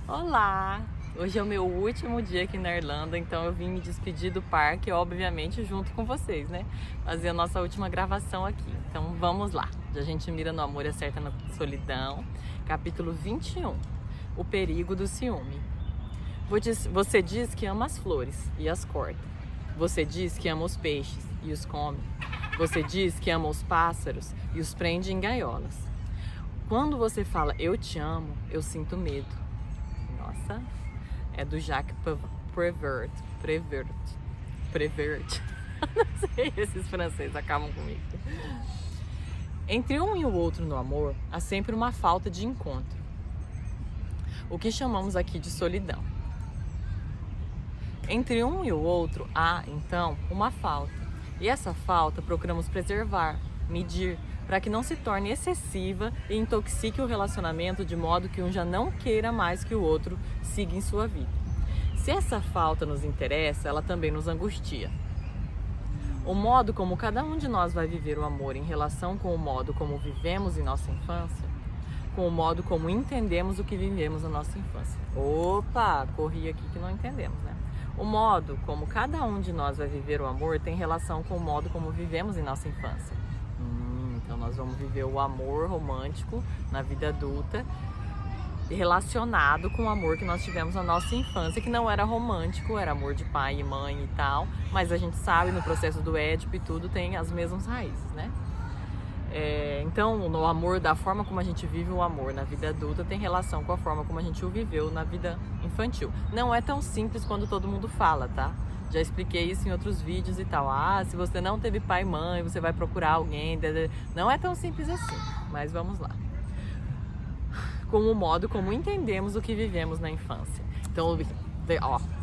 Olá! Hoje é o meu último dia aqui na Irlanda, então eu vim me despedir do parque, obviamente junto com vocês, né? Fazer a nossa última gravação aqui. Então vamos lá. A gente mira no amor e acerta na solidão. Capítulo 21. O perigo do ciúme. Você diz que ama as flores e as corta. Você diz que ama os peixes e os come. Você diz que ama os pássaros e os prende em gaiolas. Quando você fala eu te amo, eu sinto medo. Nossa, é do Jacques Prévert. Não sei, esses franceses acabam comigo. Entre um e o outro no amor, há sempre uma falta de encontro. O que chamamos aqui de solidão. Entre um e o outro há, então, uma falta. E essa falta procuramos preservar, medir, para que não se torne excessiva e intoxique o relacionamento de modo que um já não queira mais que o outro siga em sua vida. Se essa falta nos interessa, ela também nos angustia. O modo como cada um de nós vai viver o amor em relação com o modo como vivemos em nossa infância, com o modo como entendemos o que vivemos na nossa infância. Opa, corri aqui que não entendemos, né? O modo como cada um de nós vai viver o amor tem relação com o modo como vivemos em nossa infância. Então nós vamos viver o amor romântico na vida adulta relacionado com o amor que nós tivemos na nossa infância, que não era romântico, era amor de pai e mãe e tal, mas a gente sabe no processo do Édipo e tudo tem as mesmas raízes, né? Então no amor, da forma como a gente vive o amor na vida adulta tem relação com a forma como a gente o viveu na vida infantil. Não é tão simples quando todo mundo fala, tá? Já expliquei isso em outros vídeos e tal. Se você não teve pai e mãe, você vai procurar alguém. Não é tão simples assim, mas vamos lá. Com o modo como entendemos o que vivemos na infância. Então,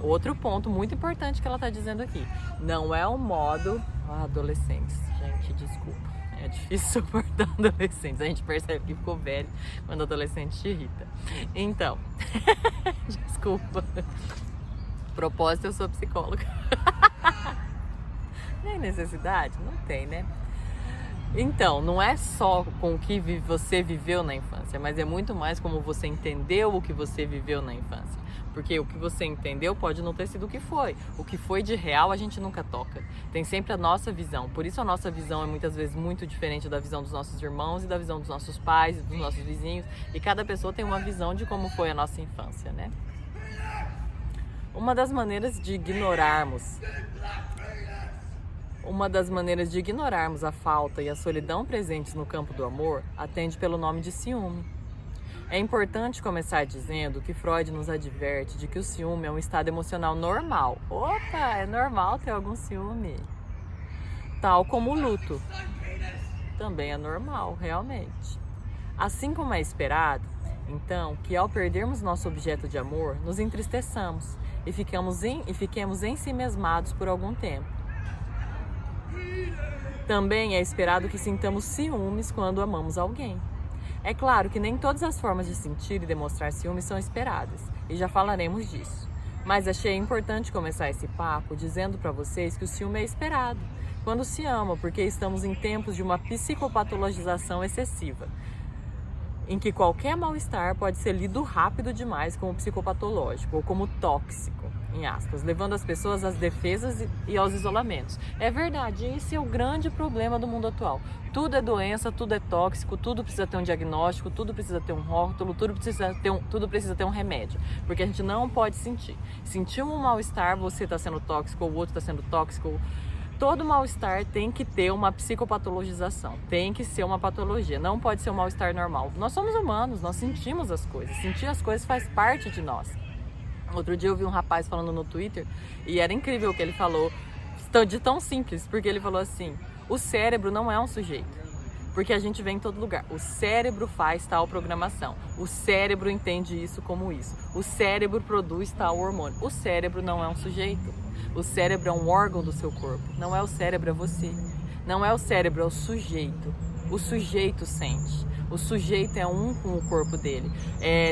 outro ponto muito importante que ela está dizendo aqui. Não é o modo... adolescentes, gente, desculpa. É difícil suportar adolescentes. A gente percebe que ficou velho quando adolescente te irrita. Então, desculpa. Propósito, eu sou psicóloga. Tem necessidade? Não tem, né? Então, não é só com o que você viveu na infância, mas é muito mais como você entendeu o que você viveu na infância. Porque o que você entendeu pode não ter sido o que foi. O que foi de real a gente nunca toca. Tem sempre a nossa visão. Por isso a nossa visão é muitas vezes muito diferente da visão dos nossos irmãos e da visão dos nossos pais e dos nossos vizinhos. E cada pessoa tem uma visão de como foi a nossa infância, né? Uma das maneiras de ignorarmos a falta e a solidão presentes no campo do amor atende pelo nome de ciúme. É importante começar dizendo que Freud nos adverte de que o ciúme é um estado emocional normal. Opa, é normal ter algum ciúme. Tal como o luto. Também é normal, realmente. Assim como é esperado, então, que ao perdermos nosso objeto de amor, nos entristeçamos e fiquemos ensimesmados por algum tempo. Também é esperado que sintamos ciúmes quando amamos alguém. É claro que nem todas as formas de sentir e demonstrar ciúmes são esperadas, e já falaremos disso. Mas achei importante começar esse papo dizendo para vocês que o ciúme é esperado quando se ama, porque estamos em tempos de uma psicopatologização excessiva, em que qualquer mal-estar pode ser lido rápido demais como psicopatológico ou como tóxico, em aspas, levando as pessoas às defesas e aos isolamentos. É verdade, esse é o grande problema do mundo atual. Tudo é doença, tudo é tóxico, tudo precisa ter um diagnóstico, tudo precisa ter um rótulo, tudo precisa ter um remédio, porque a gente não pode sentir. Sentir um mal-estar, você está sendo tóxico, ou o outro está sendo tóxico. Todo mal-estar tem que ter uma psicopatologização, tem que ser uma patologia, não pode ser um mal-estar normal. Nós somos humanos, nós sentimos as coisas, sentir as coisas faz parte de nós. Outro dia eu vi um rapaz falando no Twitter e era incrível o que ele falou, de tão simples, porque ele falou assim: o cérebro não é um sujeito, porque a gente vê em todo lugar. O cérebro faz tal programação, o cérebro entende isso como isso, o cérebro produz tal hormônio. O cérebro não é um sujeito, o cérebro é um órgão do seu corpo, não é o cérebro, é você. Não é o cérebro, é o sujeito. O sujeito sente, o sujeito é um com o corpo dele.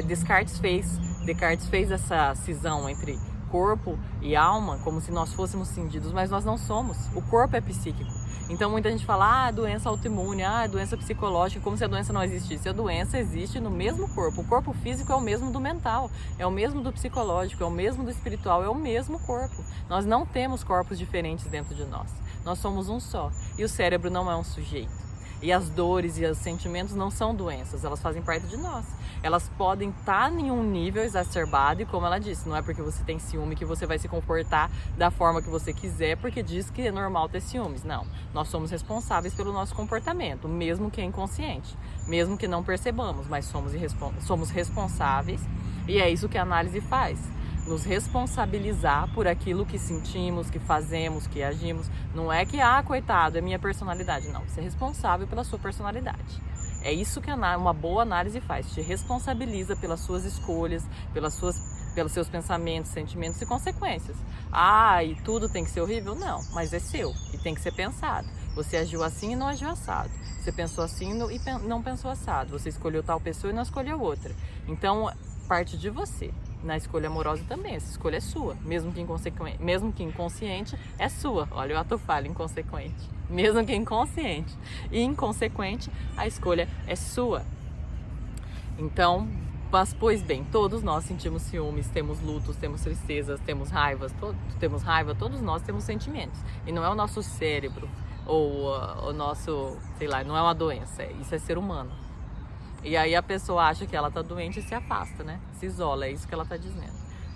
Descartes fez essa cisão entre corpo e alma como se nós fôssemos cindidos, mas nós não somos. O corpo é psíquico Então muita gente fala, doença autoimune, doença psicológica, como se a doença não existisse. A doença existe no mesmo corpo. O corpo físico é o mesmo do mental, é o mesmo do psicológico, é o mesmo do espiritual, é o mesmo corpo. Nós não temos corpos diferentes dentro de nós. Nós somos um só. E o cérebro não é um sujeito. E as dores e os sentimentos não são doenças, elas fazem parte de nós. Elas podem estar em um nível exacerbado e, como ela disse, não é porque você tem ciúme que você vai se comportar da forma que você quiser, porque diz que é normal ter ciúmes. Não, nós somos responsáveis pelo nosso comportamento, mesmo que é inconsciente, mesmo que não percebamos, mas somos responsáveis, e é isso que a análise faz. Nos responsabilizar por aquilo que sentimos, que fazemos, que agimos. Não é que, coitado, é minha personalidade. Não, você é responsável pela sua personalidade. É isso que uma boa análise faz. Te responsabiliza pelas suas escolhas, pelos seus pensamentos, sentimentos e consequências. E tudo tem que ser horrível? Não, mas é seu e tem que ser pensado. Você agiu assim e não agiu assado. Você pensou assim e não pensou assado. Você escolheu tal pessoa e não escolheu outra. Então, parte de você. Na escolha amorosa também, essa escolha é sua, mesmo que inconsciente, é sua. Olha o ato falho, inconsequente. Mesmo que inconsciente e inconsequente, a escolha é sua. Então, mas pois bem, todos nós sentimos ciúmes, temos lutos, temos tristezas, temos raiva, todos nós temos sentimentos. E não é o nosso cérebro ou o nosso, não é uma doença, isso é ser humano. E aí a pessoa acha que ela tá doente e se afasta, né? Se isola, é isso que ela tá dizendo.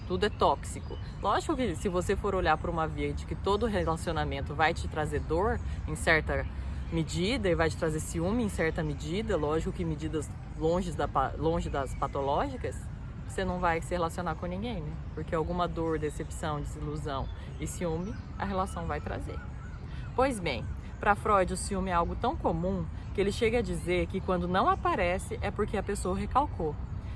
Tudo é tóxico. Lógico que se você for olhar por uma via de que todo relacionamento vai te trazer dor em certa medida e vai te trazer ciúme em certa medida, lógico que medidas longe das patológicas, você não vai se relacionar com ninguém, né? Porque alguma dor, decepção, desilusão e ciúme, a relação vai trazer. Pois bem, para Freud o ciúme é algo tão comum que ele chega a dizer que quando não aparece é porque a pessoa recalcou.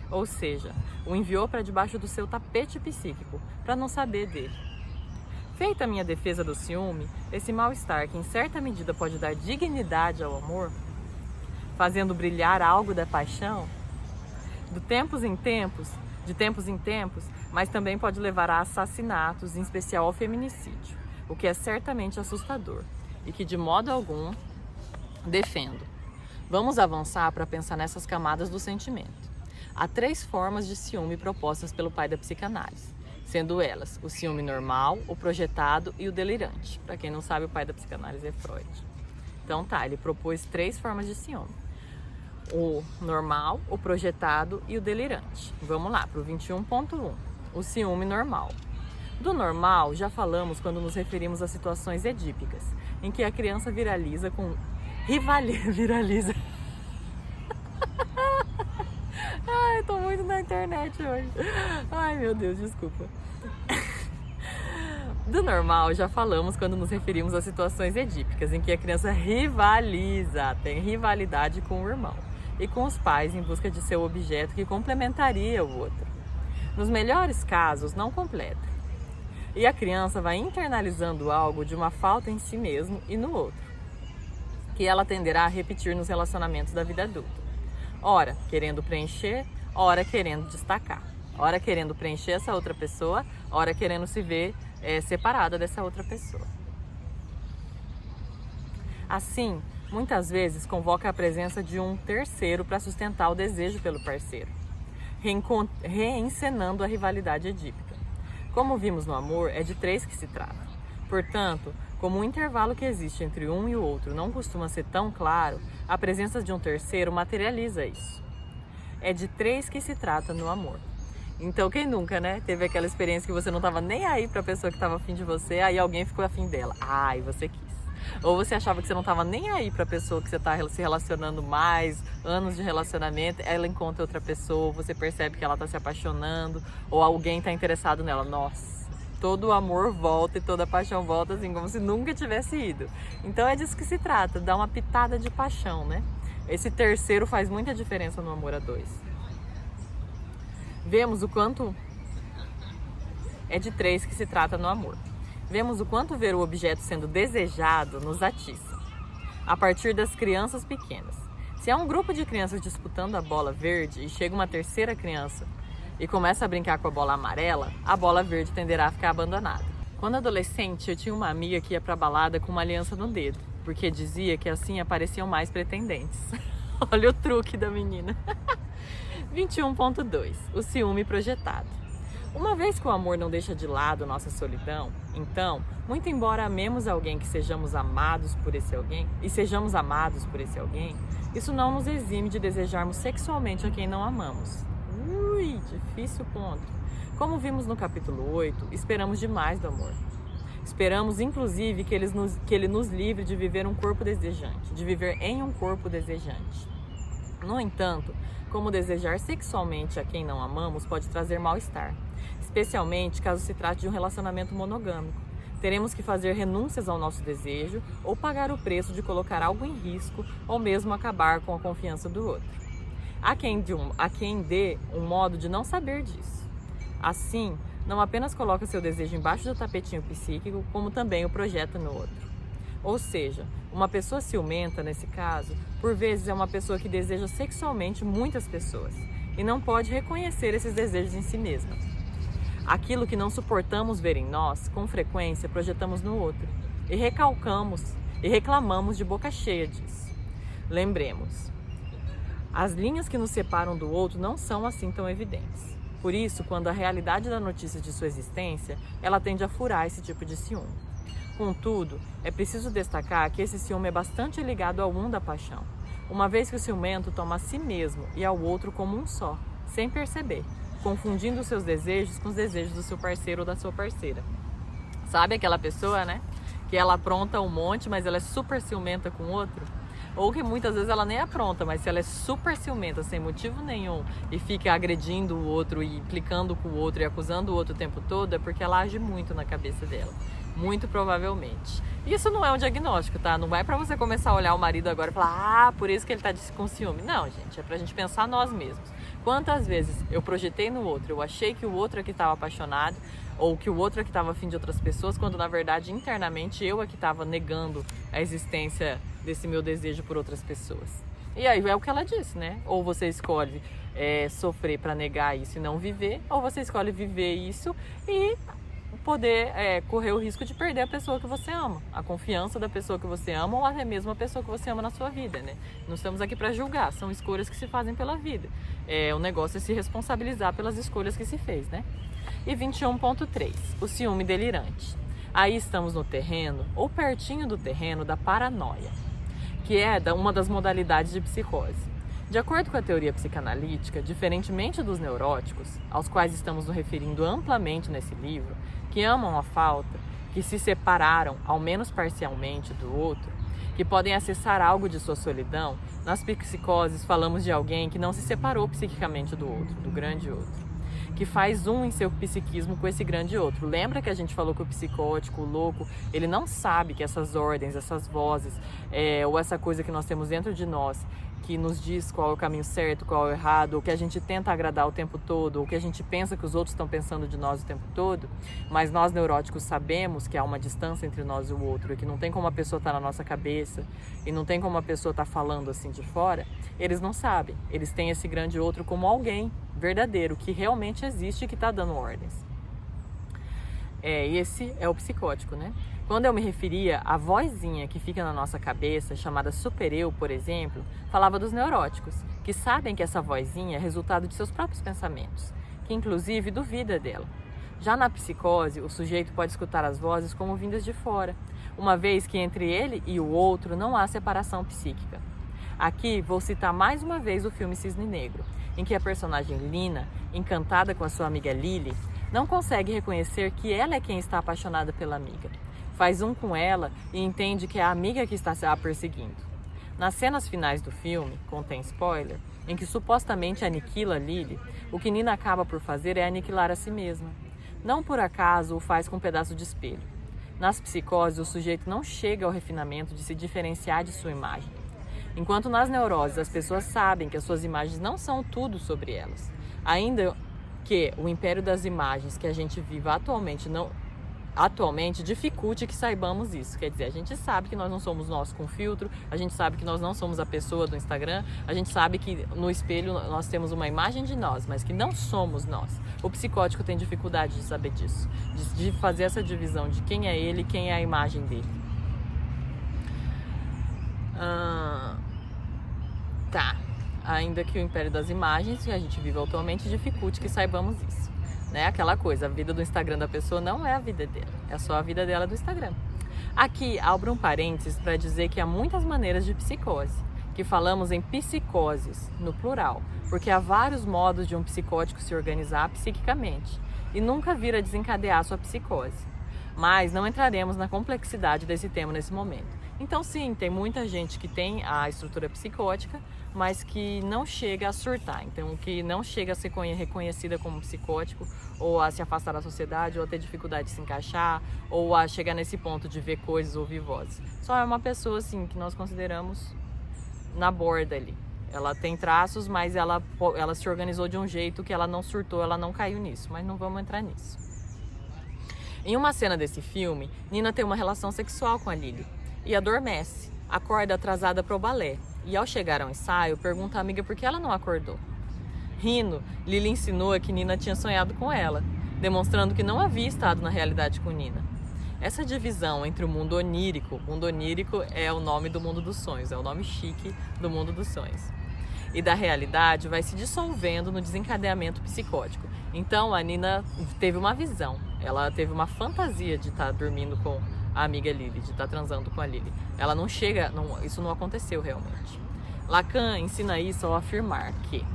Ou seja, o enviou para debaixo do seu tapete psíquico, para não saber dele. Feita a minha defesa do ciúme, esse mal-estar que em certa medida pode dar dignidade ao amor, fazendo brilhar algo da paixão, de tempos em tempos, mas também pode levar a assassinatos, em especial ao feminicídio, o que é certamente assustador e que de modo algum defendo. Vamos avançar para pensar nessas camadas do sentimento. Há 3 formas de ciúme propostas pelo pai da psicanálise, sendo elas o ciúme normal, o projetado e o delirante. Para quem não sabe, o pai da psicanálise é Freud. Então ele propôs 3 formas de ciúme. O normal, o projetado e o delirante. Vamos lá, para o 21.1. O ciúme normal. Do normal, já falamos quando nos referimos a situações edípicas, em que a criança viraliza. Eu tô muito na internet hoje. Ai, meu Deus, desculpa. Do normal, já falamos quando nos referimos a situações edípicas, em que a criança tem rivalidade com o irmão e com os pais em busca de seu objeto que complementaria o outro. Nos melhores casos, não completa. E a criança vai internalizando algo de uma falta em si mesmo e no outro, que ela tenderá a repetir nos relacionamentos da vida adulta. Ora querendo preencher, ora querendo destacar. Ora querendo preencher essa outra pessoa, ora querendo se ver separada dessa outra pessoa. Assim, muitas vezes convoca a presença de um terceiro para sustentar o desejo pelo parceiro, reencenando a rivalidade edípica. Como vimos no amor, é de 3 que se trata. Portanto, como o intervalo que existe entre um e o outro não costuma ser tão claro, a presença de um terceiro materializa isso. É de 3 que se trata no amor. Então, quem nunca, né, teve aquela experiência que você não estava nem aí para a pessoa que estava afim de você, aí alguém ficou afim dela. E você quis. Ou você achava que você não estava nem aí para a pessoa que você está se relacionando mais, anos de relacionamento, ela encontra outra pessoa, você percebe que ela está se apaixonando, ou alguém está interessado nela. Nossa, todo o amor volta e toda a paixão volta, assim, como se nunca tivesse ido. Então é disso que se trata, dá uma pitada de paixão, né? Esse terceiro faz muita diferença no amor a 2. Vemos o quanto é de 3 que se trata no amor. Vemos o quanto ver o objeto sendo desejado nos atiça, a partir das crianças pequenas. Se há um grupo de crianças disputando a bola verde e chega uma terceira criança e começa a brincar com a bola amarela, a bola verde tenderá a ficar abandonada. Quando adolescente, eu tinha uma amiga que ia pra balada com uma aliança no dedo. porque dizia que assim apareciam mais pretendentes. Olha o truque da menina. 21.2. O ciúme projetado. Uma vez que o amor não deixa de lado nossa solidão, então, muito embora amemos alguém que sejamos amados por esse alguém, isso não nos exime de desejarmos sexualmente a quem não amamos. Difícil ponto. Como vimos no capítulo 8, esperamos demais do amor. Esperamos, inclusive, que ele nos livre de viver um corpo desejante, de viver em um corpo desejante. No entanto, como desejar sexualmente a quem não amamos pode trazer mal-estar, especialmente caso se trate de um relacionamento monogâmico. Teremos que fazer renúncias ao nosso desejo ou pagar o preço de colocar algo em risco ou mesmo acabar com a confiança do outro. Há quem dê um modo de não saber disso. Assim, não apenas coloca seu desejo embaixo do tapetinho psíquico, como também o projeta no outro. Ou seja, uma pessoa ciumenta, nesse caso, por vezes é uma pessoa que deseja sexualmente muitas pessoas e não pode reconhecer esses desejos em si mesma. Aquilo que não suportamos ver em nós, com frequência projetamos no outro e reclamamos de boca cheia disso. Lembremos, as linhas que nos separam do outro não são assim tão evidentes. Por isso, quando a realidade da notícia de sua existência, ela tende a furar esse tipo de ciúme. Contudo, é preciso destacar que esse ciúme é bastante ligado ao da paixão, uma vez que o ciumento toma a si mesmo e ao outro como um só, sem perceber, confundindo os seus desejos com os desejos do seu parceiro ou da sua parceira. Sabe aquela pessoa, né? Que ela apronta um monte, mas ela é super ciumenta com o outro? Ou que muitas vezes ela nem apronta, mas se ela é super ciumenta, sem motivo nenhum, e fica agredindo o outro e implicando com o outro e acusando o outro o tempo todo, é porque ela age muito na cabeça dela. Muito provavelmente. Isso não é um diagnóstico, tá? Não vai pra você começar a olhar o marido agora e falar, por isso que ele tá com ciúme. Não, gente, é pra gente pensar nós mesmos. Quantas vezes eu projetei no outro, eu achei que o outro é que estava apaixonado, ou que o outro é que estava afim de outras pessoas, quando na verdade internamente eu é que estava negando a existência desse meu desejo por outras pessoas. E aí é o que ela disse, né? Ou você escolhe sofrer para negar isso e não viver, ou você escolhe viver isso e poder correr o risco de perder a pessoa que você ama, a confiança da pessoa que você ama ou até mesmo a pessoa que você ama na sua vida, né? Não estamos aqui para julgar, são escolhas que se fazem pela vida. O negócio é se responsabilizar pelas escolhas que se fez, né? E 21.3, o ciúme delirante. Aí estamos no terreno, ou pertinho do terreno, da paranoia, que é uma das modalidades de psicose. De acordo com a teoria psicanalítica, diferentemente dos neuróticos, aos quais estamos nos referindo amplamente nesse livro, que amam a falta, que se separaram, ao menos parcialmente, do outro, que podem acessar algo de sua solidão, nas psicoses falamos de alguém que não se separou psiquicamente do outro, do grande outro, que faz em seu psiquismo com esse grande outro. Lembra que a gente falou que o psicótico, o louco, ele não sabe que essas ordens, essas vozes, ou essa coisa que nós temos dentro de nós, que nos diz qual é o caminho certo, qual é o errado, ou que a gente tenta agradar o tempo todo, ou que a gente pensa que os outros estão pensando de nós o tempo todo, mas nós neuróticos sabemos que há uma distância entre nós e o outro, e que não tem como a pessoa estar na nossa cabeça, e não tem como a pessoa estar falando assim de fora. Eles não sabem, eles têm esse grande outro como alguém verdadeiro, que realmente existe e que está dando ordens. Esse é o psicótico, né? Quando eu me referia à vozinha que fica na nossa cabeça, chamada supereu, por exemplo, falava dos neuróticos, que sabem que essa vozinha é resultado de seus próprios pensamentos, que inclusive duvida dela. Já na psicose, o sujeito pode escutar as vozes como vindas de fora, uma vez que entre ele e o outro não há separação psíquica. Aqui vou citar mais uma vez o filme Cisne Negro, em que a personagem Lina, encantada com a sua amiga Lily, não consegue reconhecer que ela é quem está apaixonada pela amiga. Faz com ela e entende que é a amiga que está a perseguindo. Nas cenas finais do filme, contém spoiler, em que supostamente aniquila Lily, o que Nina acaba por fazer é aniquilar a si mesma. Não por acaso o faz com um pedaço de espelho. Nas psicoses, o sujeito não chega ao refinamento de se diferenciar de sua imagem. Enquanto nas neuroses as pessoas sabem que as suas imagens não são tudo sobre elas, ainda que o império das imagens que a gente vive atualmente dificulte que saibamos isso. Quer dizer, a gente sabe que nós não somos nós com filtro, a gente sabe que nós não somos a pessoa do Instagram, a gente sabe que no espelho nós temos uma imagem de nós, mas que não somos nós. O psicótico tem dificuldade de saber disso, de fazer essa divisão de quem é ele e quem é a imagem dele. Tá. Ainda que o império das imagens que a gente vive atualmente dificulte que saibamos isso. Né? Aquela coisa, a vida do Instagram da pessoa não é a vida dela, é só a vida dela do Instagram. Aqui, abro um parênteses para dizer que há muitas maneiras de psicose, que falamos em psicoses, no plural, porque há vários modos de um psicótico se organizar psiquicamente e nunca vir a desencadear sua psicose. Mas não entraremos na complexidade desse tema nesse momento. Então sim, tem muita gente que tem a estrutura psicótica, mas que não chega a surtar, então que não chega a ser reconhecida como psicótico, ou a se afastar da sociedade, ou a ter dificuldade de se encaixar, ou a chegar nesse ponto de ver coisas ou ouvir vozes. Só é uma pessoa assim que nós consideramos na borda ali. Ela tem traços, mas ela se organizou de um jeito que ela não surtou, ela não caiu nisso, mas não vamos entrar nisso. Em uma cena desse filme, Nina tem uma relação sexual com a Lily e adormece, acorda atrasada para o balé e ao chegar ao ensaio pergunta à amiga por que ela não acordou. Rindo, Lily insinua que Nina tinha sonhado com ela, demonstrando que não havia estado na realidade com Nina. Essa divisão entre o mundo onírico é o nome do mundo dos sonhos, é o nome chique do mundo dos sonhos, e da realidade vai se dissolvendo no desencadeamento psicótico. Então a Nina teve uma visão, ela teve uma fantasia de estar dormindo com a amiga Lily, de estar transando com a Lily. Ela não chega, isso não aconteceu realmente. Lacan ensina isso ao afirmar que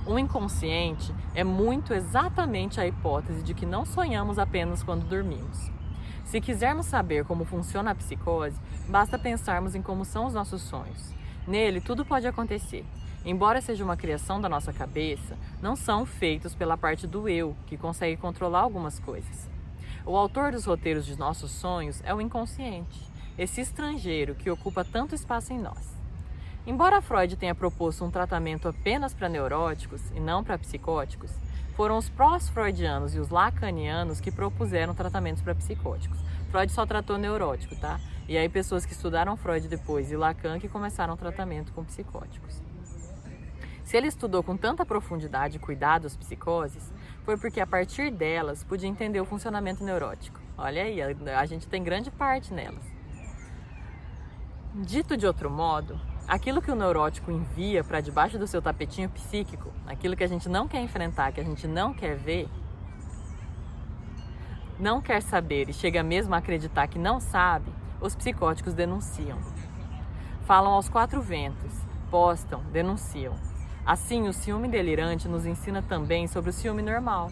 o inconsciente é muito exatamente a hipótese de que não sonhamos apenas quando dormimos. Se quisermos saber como funciona a psicose, basta pensarmos em como são os nossos sonhos. Nele, tudo pode acontecer. Embora seja uma criação da nossa cabeça, não são feitos pela parte do eu, que consegue controlar algumas coisas. O autor dos roteiros de nossos sonhos é o inconsciente, esse estrangeiro que ocupa tanto espaço em nós. Embora Freud tenha proposto um tratamento apenas para neuróticos e não para psicóticos, foram os pós-freudianos e os lacanianos que propuseram tratamentos para psicóticos. Freud só tratou neurótico, tá? E aí pessoas que estudaram Freud depois e Lacan que começaram o tratamento com psicóticos. Se ele estudou com tanta profundidade e cuidado as psicoses, foi porque a partir delas podia entender o funcionamento neurótico. Olha aí, a gente tem grande parte nelas. Dito de outro modo, aquilo que o neurótico envia para debaixo do seu tapetinho psíquico, aquilo que a gente não quer enfrentar, que a gente não quer ver, não quer saber e chega mesmo a acreditar que não sabe, os psicóticos denunciam. Falam aos quatro ventos, postam, denunciam. Assim, o ciúme delirante nos ensina também sobre o ciúme normal.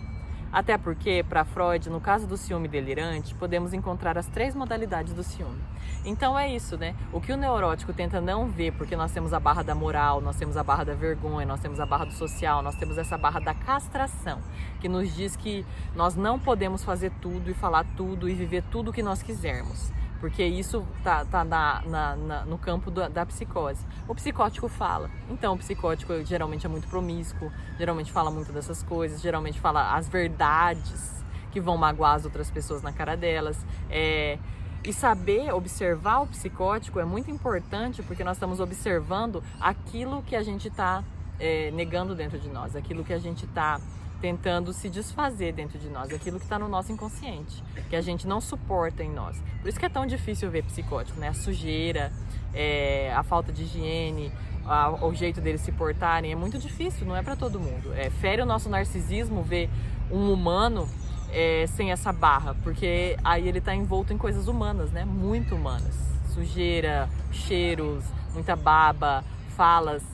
Até porque, para Freud, no caso do ciúme delirante, podemos encontrar as 3 modalidades do ciúme. Então é isso, né? O que o neurótico tenta não ver, porque nós temos a barra da moral, nós temos a barra da vergonha, nós temos a barra do social, nós temos essa barra da castração, que nos diz que nós não podemos fazer tudo e falar tudo e viver tudo o que nós quisermos. Porque isso tá no campo da psicose. O psicótico fala. Então, o psicótico geralmente é muito promíscuo, geralmente fala muito dessas coisas, geralmente fala as verdades que vão magoar as outras pessoas na cara delas. E saber observar o psicótico é muito importante porque nós estamos observando aquilo que a gente está negando dentro de nós, aquilo que a gente está tentando se desfazer dentro de nós, aquilo que está no nosso inconsciente, que a gente não suporta em nós. Por isso que é tão difícil ver psicótico, né? A sujeira, a falta de higiene, o jeito deles se portarem, é muito difícil, não é para todo mundo. Fere o nosso narcisismo ver um humano sem essa barra, porque aí ele está envolto em coisas humanas, né? Muito humanas. Sujeira, cheiros, muita baba, falas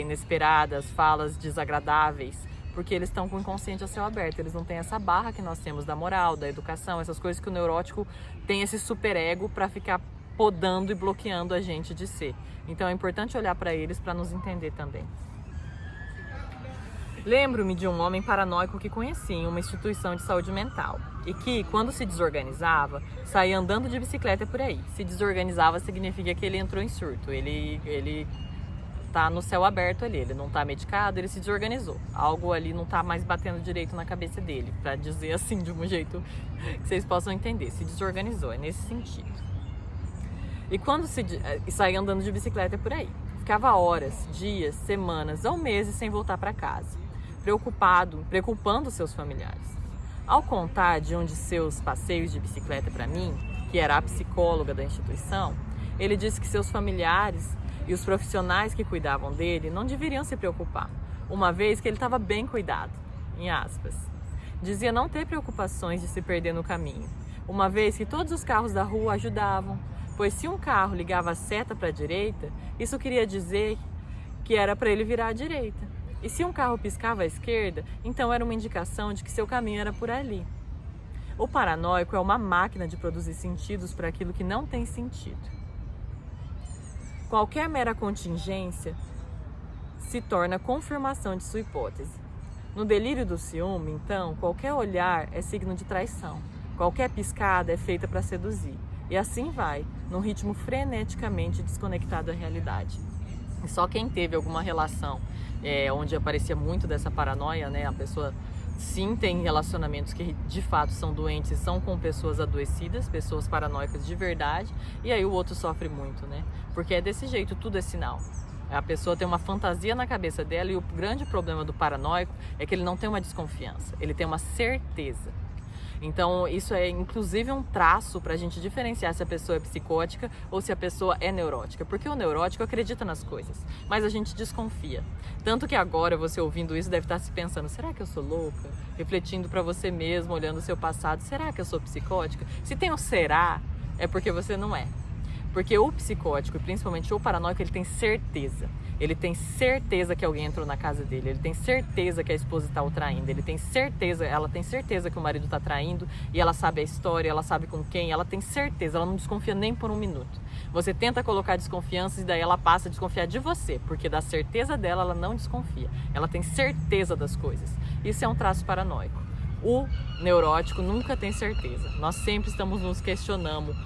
inesperadas, falas desagradáveis, porque eles estão com o inconsciente a céu aberto, eles não têm essa barra que nós temos da moral, da educação, essas coisas que o neurótico tem esse superego para ficar podando e bloqueando a gente de ser. Então é importante olhar para eles para nos entender também. Lembro-me de um homem paranoico que conheci em uma instituição de saúde mental e que, quando se desorganizava, saía andando de bicicleta por aí. Se desorganizava significa que ele entrou em surto, ele tá no céu aberto ali, ele não tá medicado, ele se desorganizou. Algo ali não tá mais batendo direito na cabeça dele, para dizer assim de um jeito que vocês possam entender. Se desorganizou, é nesse sentido. E quando saía andando de bicicleta por aí, ficava horas, dias, semanas ou meses sem voltar para casa, preocupando seus familiares. Ao contar de um de seus passeios de bicicleta para mim, que era a psicóloga da instituição, ele disse que seus familiares E os profissionais que cuidavam dele não deveriam se preocupar, uma vez que ele estava bem cuidado, em aspas. Dizia não ter preocupações de se perder no caminho, uma vez que todos os carros da rua ajudavam, pois se um carro ligava a seta para a direita, isso queria dizer que era para ele virar à direita. E se um carro piscava à esquerda, então era uma indicação de que seu caminho era por ali. O paranoico é uma máquina de produzir sentidos para aquilo que não tem sentido. Qualquer mera contingência se torna confirmação de sua hipótese. No delírio do ciúme, então, qualquer olhar é signo de traição. Qualquer piscada é feita para seduzir. E assim vai, num ritmo freneticamente desconectado da realidade. E só quem teve alguma relação onde aparecia muito dessa paranoia, né? A pessoa sim tem relacionamentos que de fato são doentes, são com pessoas adoecidas, pessoas paranoicas de verdade, e aí o outro sofre muito, né? Porque é desse jeito, tudo é sinal. A pessoa tem uma fantasia na cabeça dela e o grande problema do paranoico é que ele não tem uma desconfiança, ele tem uma certeza. Então isso é inclusive um traço para a gente diferenciar se a pessoa é psicótica ou se a pessoa é neurótica, porque o neurótico acredita nas coisas, mas a gente desconfia. Tanto que agora você ouvindo isso deve estar se pensando, será que eu sou louca? Refletindo para você mesmo, olhando o seu passado, será que eu sou psicótica? Se tem um será, é porque você não é. Porque o psicótico, e principalmente o paranoico, ele tem certeza. Ele tem certeza que alguém entrou na casa dele. Ele tem certeza que a esposa está o traindo. Ele tem certeza, ela tem certeza que o marido está traindo. E ela sabe a história, ela sabe com quem. Ela tem certeza, ela não desconfia nem por um minuto. Você tenta colocar desconfiança e daí ela passa a desconfiar de você. Porque da certeza dela, ela não desconfia. Ela tem certeza das coisas. Isso é um traço paranoico. O neurótico nunca tem certeza. Nós sempre estamos nos questionando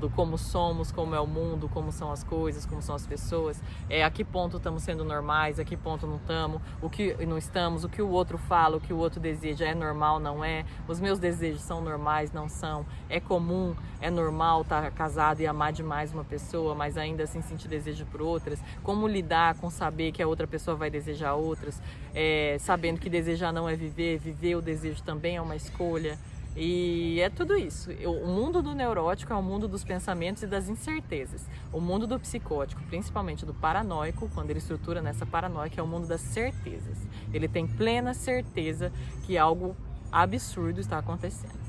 como somos, como é o mundo, como são as coisas, como são as pessoas, a que ponto estamos sendo normais, a que ponto não estamos, o que não estamos, o que o outro fala, o que o outro deseja é normal, não é, os meus desejos são normais, não são, é comum, é normal estar casado e amar demais uma pessoa, mas ainda assim sentir desejo por outras, como lidar com saber que a outra pessoa vai desejar outras, sabendo que desejar não é viver, viver o desejo também é uma escolha. E é tudo isso. O mundo do neurótico é o mundo dos pensamentos e das incertezas. O mundo do psicótico, principalmente do paranoico, quando ele estrutura nessa paranoia, é o mundo das certezas. Ele tem plena certeza que algo absurdo está acontecendo.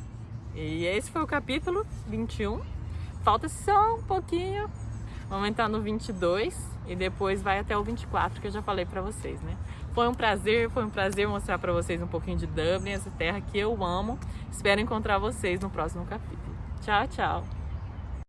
E esse foi o capítulo 21. Falta só um pouquinho. Vamos entrar no 22 e depois vai até o 24 que eu já falei para vocês, né? Foi um prazer mostrar para vocês um pouquinho de Dublin, essa terra que eu amo. Espero encontrar vocês no próximo capítulo. Tchau, tchau!